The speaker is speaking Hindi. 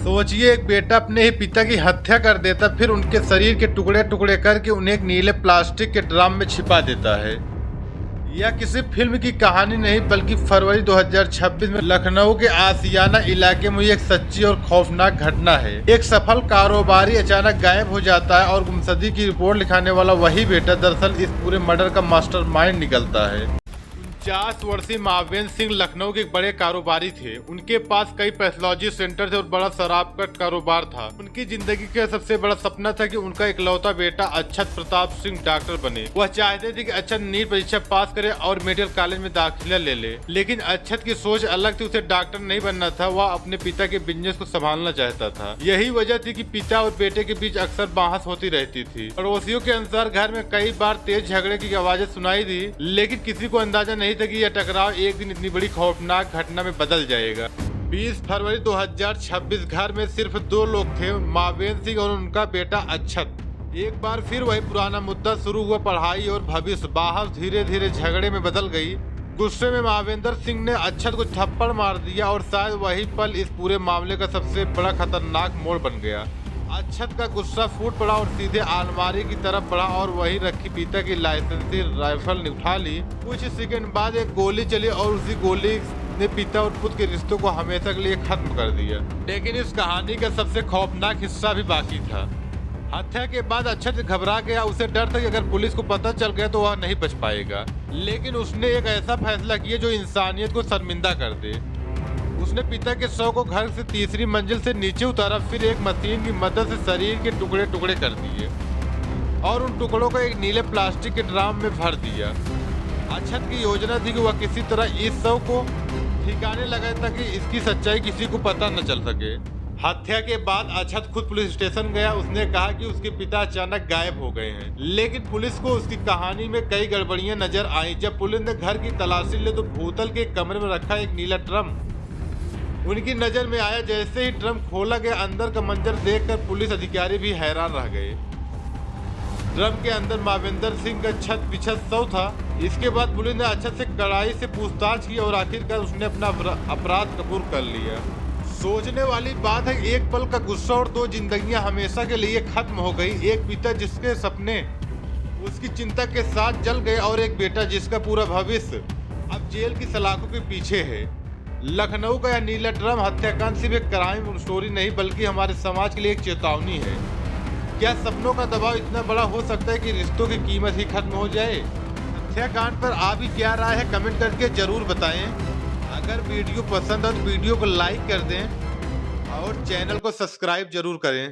सोचिए, एक बेटा अपने ही पिता की हत्या कर देता, फिर उनके शरीर के टुकड़े टुकड़े करके उन्हें एक नीले प्लास्टिक के ड्रम में छिपा देता है। यह किसी फिल्म की कहानी नहीं बल्कि फरवरी 2026 में लखनऊ के आशियाना इलाके में एक सच्ची और खौफनाक घटना है। एक सफल कारोबारी अचानक गायब हो जाता है और गुमशुदगी की रिपोर्ट लिखाने वाला वही बेटा दरअसल इस पूरे मर्डर का मास्टरमाइंड निकलता है। 49 वर्षीय मावेंद्र सिंह लखनऊ के एक बड़े कारोबारी थे। उनके पास कई पैथोलॉजी सेंटर थे और बड़ा शराब का कारोबार था। उनकी जिंदगी का सबसे बड़ा सपना था कि उनका इकलौता बेटा अक्षत प्रताप सिंह डॉक्टर बने। वह चाहते थे कि अक्षत नीट परीक्षा पास करे और मेडिकल कॉलेज में दाखिला ले ले, लेकिन अक्षत की सोच अलग थी। उसे डॉक्टर नहीं बनना था, वह अपने पिता के बिजनेस को संभालना चाहता था। यही वजह थी कि पिता और बेटे के बीच अक्सर बहस होती रहती थी। पड़ोसियों के अनुसार घर में कई बार तेज झगड़े की आवाजें सुनाई दी, लेकिन किसी को अंदाजा नहीं था कि यह टकराव एक दिन इतनी बड़ी खौफनाक घटना में बदल जाएगा। 20 फरवरी 2026 घर में सिर्फ 2 लोग थे, मावेंद्र सिंह और उनका बेटा अक्षत। एक बार फिर वही पुराना मुद्दा शुरू हुआ, पढ़ाई और भविष्य। बहस धीरे धीरे झगड़े में बदल गई। गुस्से में मावेंद्र सिंह ने अक्षत को थप्पड़ मार दिया और शायद वही पल इस पूरे मामले का सबसे बड़ा खतरनाक मोड़ बन गया। अक्षत का गुस्सा फूट पड़ा और सीधे अलमारी की तरफ बढ़ा और वही रखी पिता की लाइसेंसी राइफल ने उठा ली। कुछ सेकंड बाद एक गोली चली और उसी गोली ने पिता और पुत्र के रिश्तों को हमेशा के लिए खत्म कर दिया। लेकिन इस कहानी का सबसे खौफनाक हिस्सा भी बाकी था। हत्या के बाद अक्षत घबरा गया। उसे डर था कि अगर पुलिस को पता चल गया तो वह नहीं बच पाएगा, लेकिन उसने एक ऐसा फैसला किया जो इंसानियत को शर्मिंदा कर दे। उसने पिता के शव को घर से 3री मंजिल से नीचे उतारा, फिर एक मशीन की मदद से शरीर के टुकड़े टुकड़े कर दिए और उन टुकड़ों को एक नीले प्लास्टिक के ड्रम में भर दिया। अक्षत की योजना थी कि वह किसी तरह इस शव को ठिकाने लगाए ताकि इसकी सच्चाई किसी को पता न चल सके। हत्या के बाद अक्षत खुद पुलिस स्टेशन गया। उसने कहा कि उसके पिता अचानक गायब हो गए हैं, लेकिन पुलिस को उसकी कहानी में कई गड़बड़ियां नजर आई। जब पुलिस ने घर की तलाशी ली तो भूतल के कमरे में रखा एक नीला ड्रम उनकी नजर में आया। जैसे ही ड्रम खोला गया, अंदर का मंजर देखकर पुलिस अधिकारी भी हैरान रह गए। ड्रम के अंदर मावेंद्र सिंह का छत बिछत शव था। इसके बाद पुलिस ने अक्षत से कड़ाई से पूछताछ की और आखिरकार उसने अपना अपराध कबूल कर लिया। सोचने वाली बात है, एक पल का गुस्सा और 2 जिंदगियां हमेशा के लिए खत्म हो गई। एक पिता जिसके सपने उसकी चिंता के साथ जल गए और एक बेटा जिसका पूरा भविष्य अब जेल की सलाखों के पीछे है। लखनऊ का यह नीला ड्रम हत्याकांड सिर्फ एक क्राइम स्टोरी नहीं बल्कि हमारे समाज के लिए एक चेतावनी है। क्या सपनों का दबाव इतना बड़ा हो सकता है कि रिश्तों की कीमत ही खत्म हो जाए? हत्याकांड पर आपकी क्या राय है, कमेंट करके जरूर बताएं। अगर वीडियो पसंद हो तो वीडियो को लाइक कर दें और चैनल को सब्सक्राइब जरूर करें।